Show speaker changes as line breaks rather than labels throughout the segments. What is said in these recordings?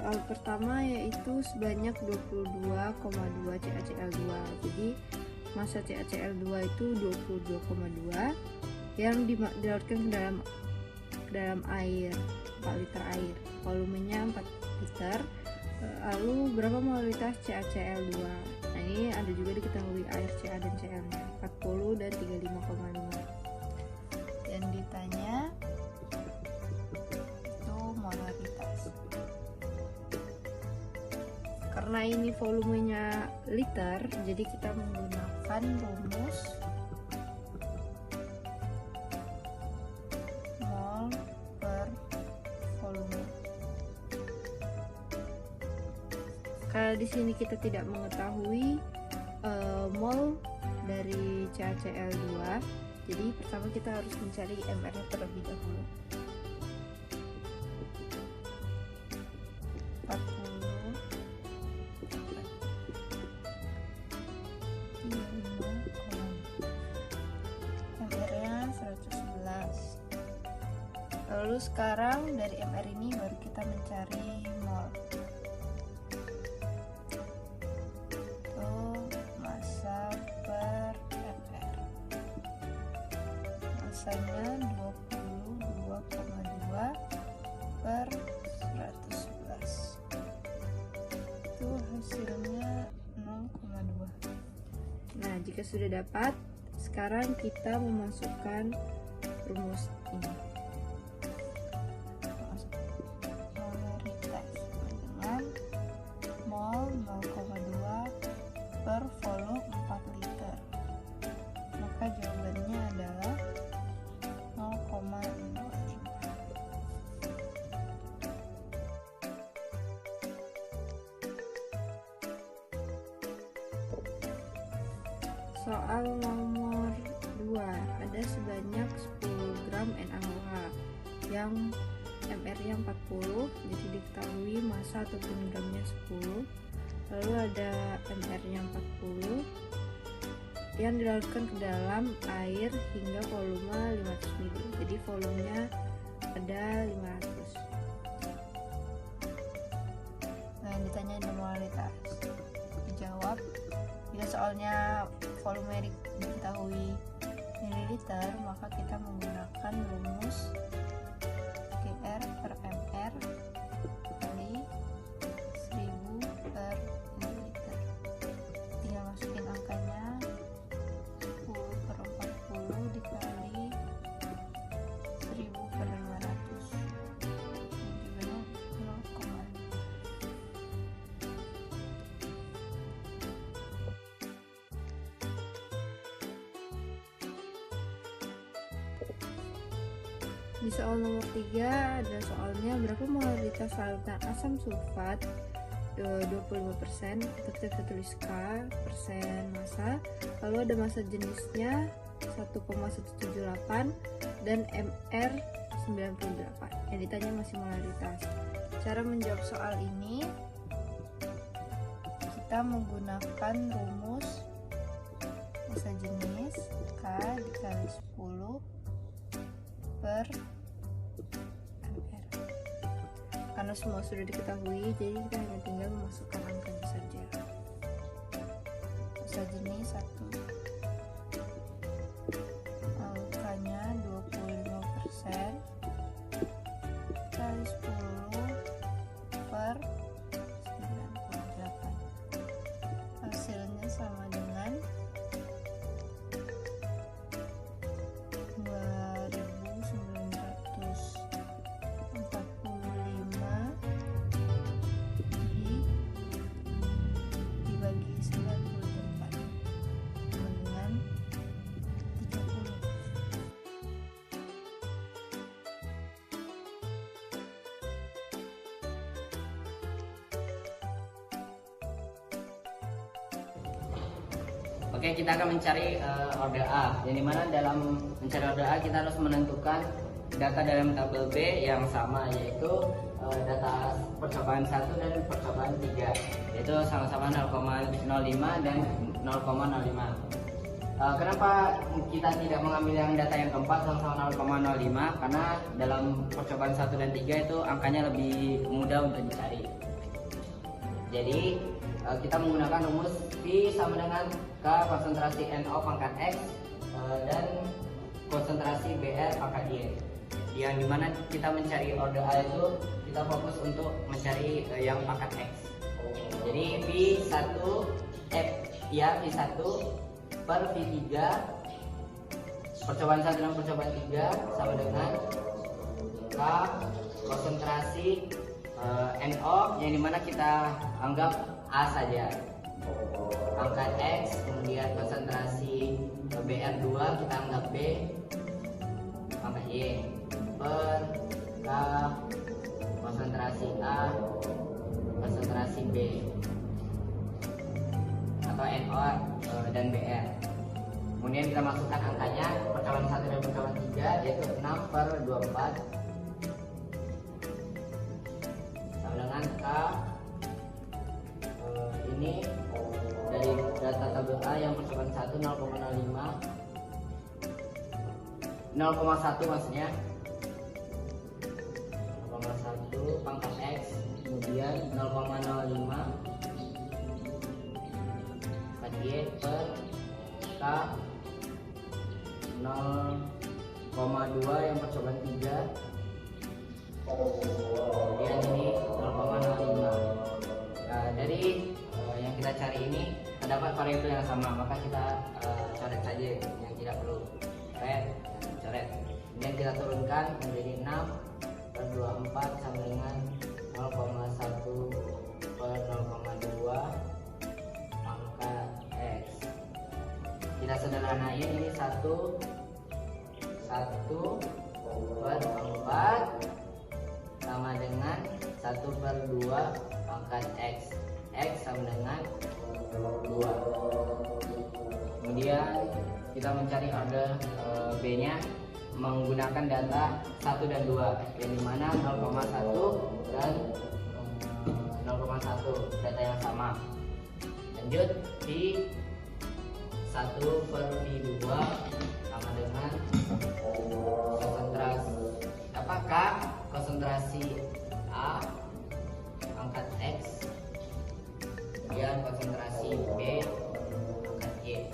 soal pertama yaitu sebanyak 22,2 CaCl2. Jadi massa CaCl2 itu 22,2 yang dilarutkan ke dalam air, 4 liter air. Volumenya 4 liter. Lalu berapa molaritas CaCl2? Nah, ini ada juga diketahui air Ca dan Cl-nya, 40 dan 35,5. Yang ditanya itu molaritas. Karena ini volumenya liter, jadi kita menggunakan rumus mol per volume. Karena di sini kita tidak mengetahui mol dari CaCl2, jadi pertama kita harus mencari MR-nya terlebih dahulu. 40 MR-nya 111. Lalu sekarang dari MR ini baru kita mencari mol. Masanya 22,2 per 111. Itu hasilnya 0,2. Nah, jika sudah dapat, sekarang kita memasukkan rumus ini. Molaritas dengan mol 0,2 per volume 4 liter. Maka jawabannya adalah 0,05. Soal nomor 2, ada sebanyak 10 gram NaOH yang MR-nya 40, jadi diketahui massa ataupun gramnya 10. Lalu ada MR-nya 40 yang dilarutkan ke dalam air hingga volume 500 ml. Jadi volumenya ada 500. Nah, yang ditanya ada molaritas. Dijawab, jika soalnya volume diketahui mililiter, maka kita menggunakan rumus GR per MR kali 1000 per mililiter. Tinggal masukin angkanya, 10/40 dikali 1000 per 500. Ini juga 0,5. Di soal nomor 3 ada soalnya berapa molaritas larutan asam sulfat 25%, atau kita tulis K persen massa. Lalu ada massa jenisnya 1,178 dan MR 98. Yang ditanya masih molaritas. Cara menjawab soal ini, kita menggunakan rumus massa jenis K dikali 10 per MR. Karena semua sudah diketahui, jadi kita hanya tinggal memasukkan angkanya saja. Massa jenis 1, angkanya 25% kali 10 per 98. Hasilnya sama dengan 2945 dibagi 98 dengan 30.
Oke, kita akan mencari order A, yang dimana dalam mencari order A kita harus menentukan data dalam tabel B yang sama, yaitu data percobaan 1 dan percobaan 3, yaitu sama-sama 0,05 dan 0,05. Kenapa kita tidak mengambil yang data yang keempat sama-sama 0,05? Karena dalam percobaan 1 dan 3 itu angkanya lebih mudah untuk dicari. Jadi kita menggunakan rumus V sama dengan K konsentrasi NO pangkat X dan konsentrasi Br pangkat Y. Yang dimana kita mencari order A itu kita fokus untuk mencari yang pangkat X. Jadi V1 V1 per V3 percobaan 1 dan percobaan 3 sama dengan K konsentrasi NO yang dimana kita anggap A saja, pangkat X, kemudian konsentrasi Br2 kita anggap B, pangkat Y, per K konsentrasi A, konsentrasi B atau NO dan Br. Kemudian kita masukkan angkanya percobaan 1 dan percobaan 3 yaitu 6 per 24 sama dengan K. Ini dari data tabel A yang percobaan 1 0,1 maksudnya 0,1 pangkat X, kemudian 0,05 pangkat Y per K 0,2 yang percobaan 3, kemudian ini 0,05. Nah, dari yang kita cari ini terdapat variabel yang sama, maka kita coret saja yang tidak perlu coret. Kemudian kita turunkan menjadi 6 per 24 sama dengan 0,1 per 0,2 pangkat X. Kita sederhanain ini 1 per 4 sama dengan 1 per 2 pangkat X. X sama dengan 2. Kemudian kita mencari order B nya menggunakan data 1 dan 2 yang dimana 0,1 dan 0,1 data yang sama. Lanjut di 1 per V2 sama dengan konsentrasi apakah konsentrasi A pangkat X, kemudian konsentrasi B pangkat Y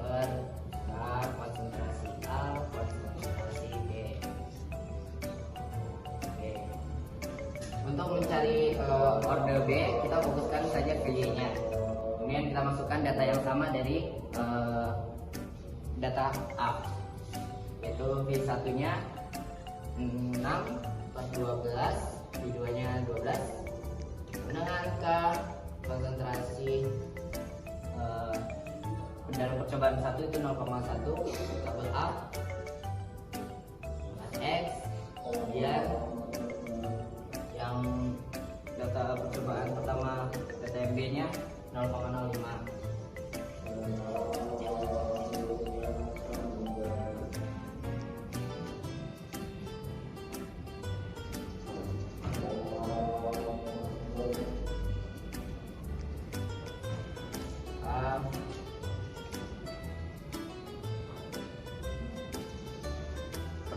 per K konsentrasi A konsentrasi B. Oke. Untuk mencari order B kita fokuskan saja ke Y nya. Kemudian kita masukkan data yang sama dari data A, yaitu V1 nya 6 per 12, V2 nya 12 dengan K konsentrasi dalam percobaan 1 itu 0,1 tabel A X, kemudian yang data percobaan pertama data MB nya 0,05.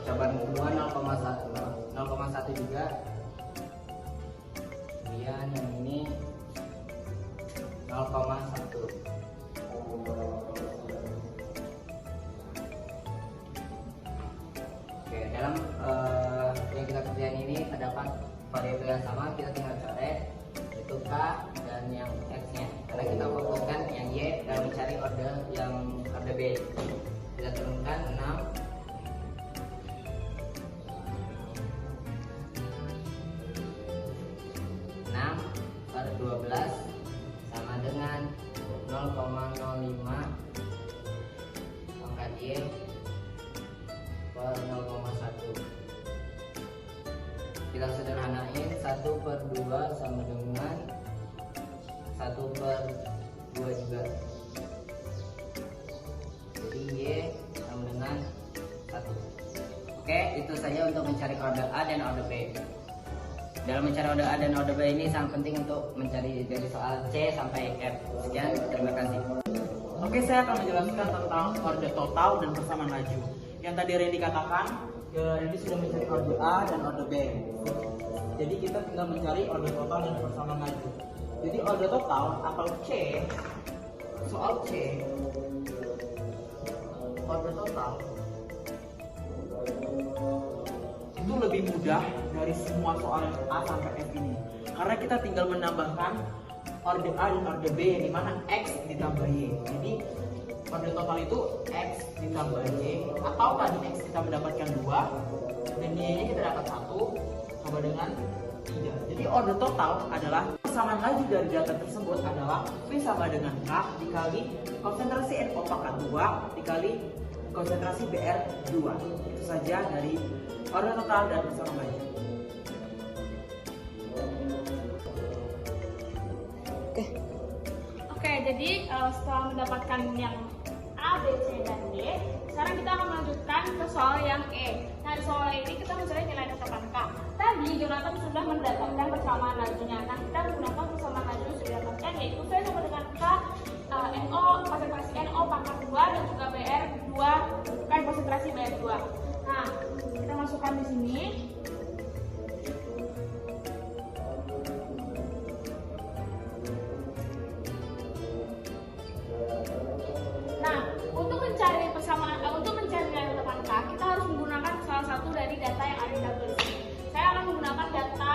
Percobaan kedua 0,1 juga. Kemudian yang ini 0,1. Oke, dalam yang kita kerjain ini terdapat variabel yang sama, kita tinggal coret itu K dan yang X nya karena kita fokuskan yang Y dan mencari order yang order B. Kita turunkan 6 per 12 sama dengan 0,05 pangkat Y per 0,1. Kita sederhanain 1 per 2 sama dengan 1 per 2 juga. Jadi Y sama dengan 1. Oke, itu saja untuk mencari order A dan order B. Dalam mencari order A dan order B ini sangat penting untuk mencari dari soal C sampai F. Sekian, terima kasih.
Oke, saya akan menjelaskan tentang order total dan persamaan laju. Yang tadi Randy katakan, Randy sudah mencari order A dan order B. Jadi kita tinggal mencari order total dan persamaan laju. Jadi order total atau C, soal C, order total itu lebih mudah dari semua soal A sampai F ini. Karena kita tinggal menambahkan order A dan order B yang dimana X ditambah Y. Jadi order total itu X ditambah Y, atau tadi X kita mendapatkan 2 dan Y nya kita dapat 1 sama dengan 3. Jadi order total adalah persamaan laju dari data tersebut adalah V sama dengan K dikali konsentrasi NO pangkat 2 dikali konsentrasi BR 2. Itu saja dari order total dan persamaan laju.
Oke, jadi setelah mendapatkan yang A, B, C, dan D, sekarang kita akan melanjutkan ke soal yang E. Nah, di soal ini kita mencari nilai tetapkan K. Tadi Jonathan sudah mendapatkan persamaan lajunya. Nah, kita menggunakan persamaan laju yang sudah didapatkan, yaitu V sama dengan K, NO, konsentrasi NO pangkat 2, dan juga BR 2, kan konsentrasi BR 2. Nah, kita masukkan di sini. Nah, untuk mencari nilai tetapkan K, kita harus menggunakan salah satu dari data yang ada di tabel ini. Saya akan menggunakan data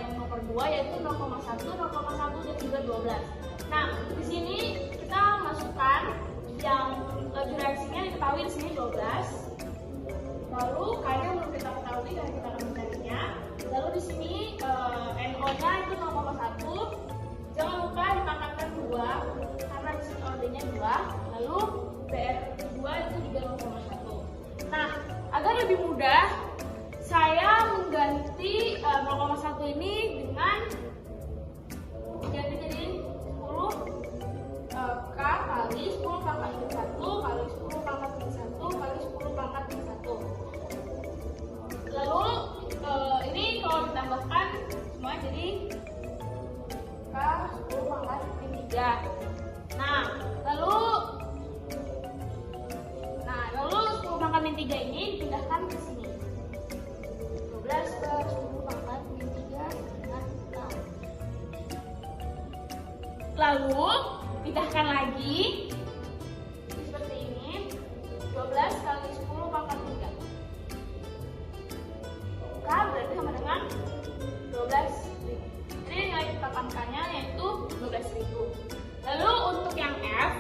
yang nomor 2, yaitu 0,1, 0,1 dan juga 12. Nah, di sini kita masukkan yang laju reaksinya diketahui di sini 12. Lalu K-nya belum kita ketahui dan kita akan mencarinya. Lalu di sini NO-nya itu 0,1. Jangan lupa dipangkatkan 2 karena di sini ordernya 2. Lalu BR2 itu juga 0,1. Nah, agar lebih mudah, saya mengganti 0,1 ini dengan ganti jadi 10 K kali 10 pangkat min 1 kali 10 pangkat min 1 kali 10 pangkat min 1. Lalu ini kalau ditambahkan semua jadi K 10 pangkat min 3. Nah, lalu 10 pangkat min 3 ini dipindahkan ke sini. 12 ke 10 pangkat min 3 dengan K. Lalu pindahkan lagi seperti ini. 12 kali 10 pangkat 3. K berarti sama dengan 12.000. Jadi nilai tetapkan K-nya yaitu 12.000. Lalu untuk yang F,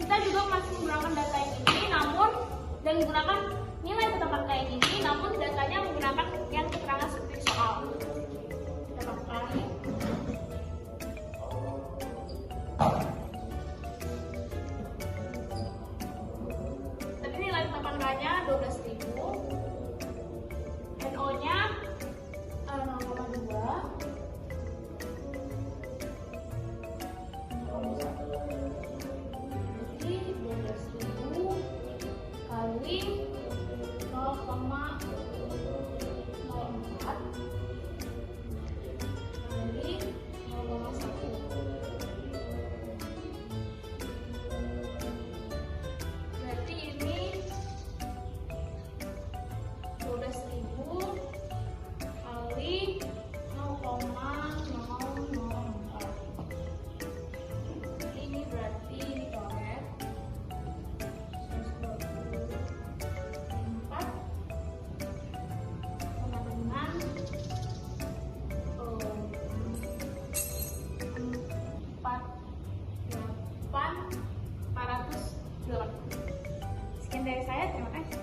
kita juga masih menggunakan data yang ini, namun dan menggunakan nilai tetapkan K yang ini, namun datanya menggunakan yang keterangan seperti soal. Kita pakai. Tadi nilai tetapkan K-nya 12.000. NO-nya 0,2. Jadi 12.000 kali 0,04 kali 0,1. Berarti ini 12.000 kali 0,004. Ini berarti ini coret 124 sama dengan 408. Sekian dari saya, terima kasih.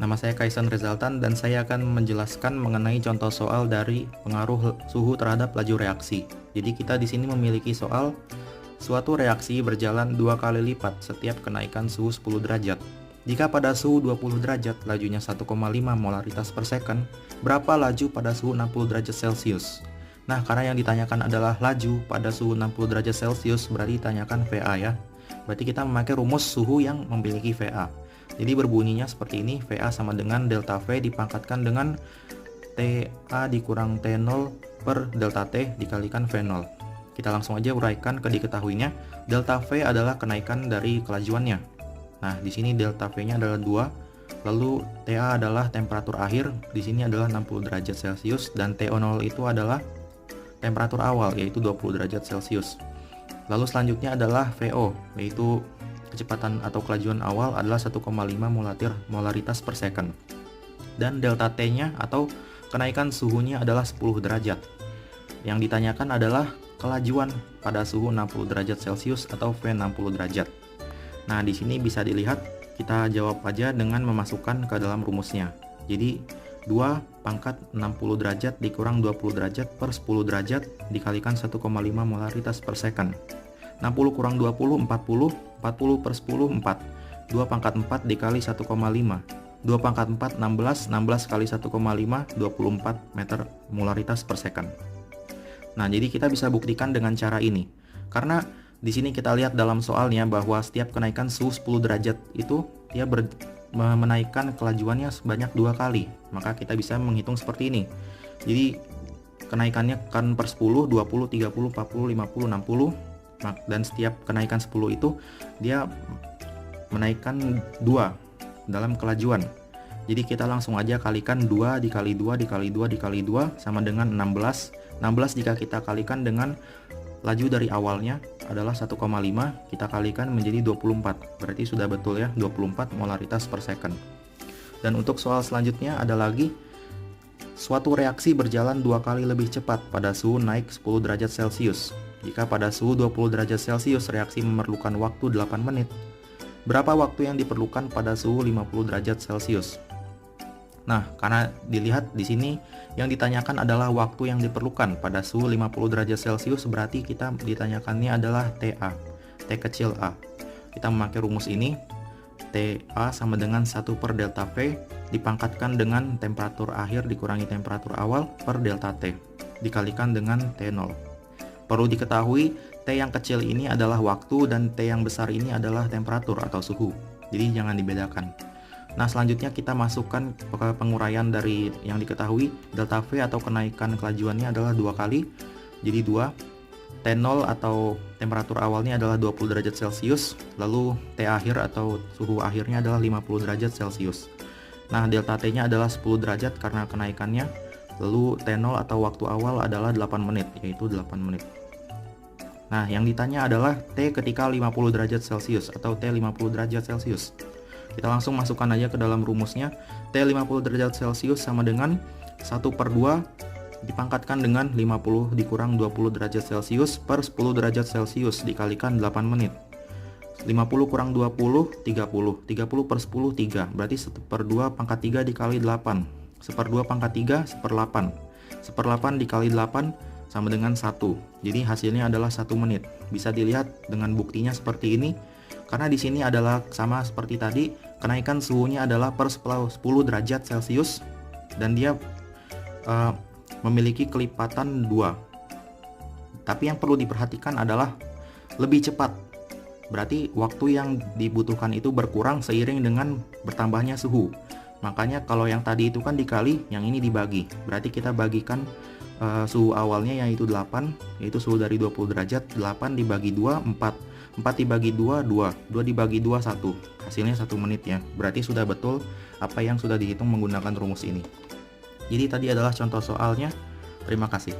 Nama saya Kaisan Rezaltan dan saya akan menjelaskan mengenai contoh soal dari pengaruh suhu terhadap laju reaksi. Jadi kita di sini memiliki soal suatu reaksi berjalan 2 kali lipat setiap kenaikan suhu 10 derajat. Jika pada suhu 20 derajat lajunya 1,5 molaritas per second, berapa laju pada suhu 60 derajat Celcius? Nah, karena yang ditanyakan adalah laju pada suhu 60 derajat Celcius, berarti ditanyakan VA ya. Berarti kita memakai rumus suhu yang memiliki VA. Jadi berbunyinya seperti ini, VA sama dengan delta V dipangkatkan dengan TA dikurang T0 per delta T dikalikan V0. Kita langsung aja uraikan ke diketahuinya. Delta V adalah kenaikan dari kelajuannya. Nah, di sini delta V-nya adalah 2. Lalu TA adalah temperatur akhir, di sini adalah 60 derajat Celcius, dan TO0 itu adalah temperatur awal, yaitu 20 derajat Celcius. Lalu selanjutnya adalah VO, yaitu kecepatan atau kelajuan awal adalah 1,5 molaritas per second. Dan delta T-nya atau kenaikan suhunya adalah 10 derajat. Yang ditanyakan adalah kelajuan pada suhu 60 derajat Celcius atau V60 derajat. Nah, di sini bisa dilihat, kita jawab aja dengan memasukkan ke dalam rumusnya. Jadi 2 pangkat 60 derajat dikurang 20 derajat per 10 derajat dikalikan 1,5 molaritas per second. 60 kurang 20, 40, 40 per 10, 4. 2 pangkat 4 dikali 1,5. 2 pangkat 4, 16, 16 kali 1,5, 24 meter molaritas per second. Nah, jadi kita bisa buktikan dengan cara ini. Karena di sini kita lihat dalam soalnya bahwa setiap kenaikan suhu 10 derajat itu dia menaikkan kelajuannya sebanyak 2 kali. Maka kita bisa menghitung seperti ini. Jadi kenaikannya kan per 10, 20, 30, 40, 50, 60. Dan setiap kenaikan 10 itu dia menaikkan 2 dalam kelajuan. Jadi kita langsung aja kalikan 2 dikali 2 dikali 2 dikali 2 sama dengan 16. 16 jika kita kalikan dengan laju dari awalnya adalah 1,5, kita kalikan menjadi 24. Berarti sudah betul ya, 24 molaritas per second. Dan untuk soal selanjutnya ada lagi, suatu reaksi berjalan 2 kali lebih cepat pada suhu naik 10 derajat Celcius. Jika pada suhu 20 derajat Celcius reaksi memerlukan waktu 8 menit, berapa waktu yang diperlukan pada suhu 50 derajat Celcius? Nah, karena dilihat di sini yang ditanyakan adalah waktu yang diperlukan pada suhu 50 derajat Celcius, berarti kita ditanyakannya adalah TA, T kecil a. Kita memakai rumus ini, TA sama dengan 1 per delta V dipangkatkan dengan temperatur akhir dikurangi temperatur awal per delta T dikalikan dengan T0. Perlu diketahui, T yang kecil ini adalah waktu dan T yang besar ini adalah temperatur atau suhu. Jadi jangan dibedakan. Nah, selanjutnya kita masukkan penguraian dari yang diketahui. Delta V atau kenaikan kelajuannya adalah 2 kali. Jadi 2. T0 atau temperatur awalnya adalah 20 derajat Celcius. Lalu T akhir atau suhu akhirnya adalah 50 derajat Celcius. Nah, delta T-nya adalah 10 derajat karena kenaikannya. Lalu T0 atau waktu awal adalah 8 menit, yaitu 8 menit. Nah, yang ditanya adalah T ketika 50 derajat Celcius atau T 50 derajat Celcius. Kita langsung masukkan aja ke dalam rumusnya. T 50 derajat Celcius sama dengan 1 per 2 dipangkatkan dengan 50 dikurang 20 derajat Celcius per 10 derajat Celcius dikalikan 8 menit. 50 kurang 20, 30. 30 per 10, 3. Berarti 1 per 2 pangkat 3 dikali 8. 1 per 2 pangkat 3, 1 per 8. 1 per 8 dikali 8 sama dengan 1. Jadi hasilnya adalah 1 menit. Bisa dilihat dengan buktinya seperti ini. Karena di sini adalah sama seperti tadi, kenaikan suhunya adalah per 10 derajat Celcius dan dia memiliki kelipatan 2. Tapi yang perlu diperhatikan adalah lebih cepat. Berarti waktu yang dibutuhkan itu berkurang seiring dengan bertambahnya suhu. Makanya kalau yang tadi itu kan dikali, yang ini dibagi. Berarti kita bagikan suhu awalnya yaitu 8, yaitu suhu dari 20 derajat, 8 dibagi 2, 4. 4 dibagi 2, 2. 2 dibagi 2, 1. Hasilnya 1 menit ya. Berarti sudah betul apa yang sudah dihitung menggunakan rumus ini. Jadi tadi adalah contoh soalnya. Terima kasih.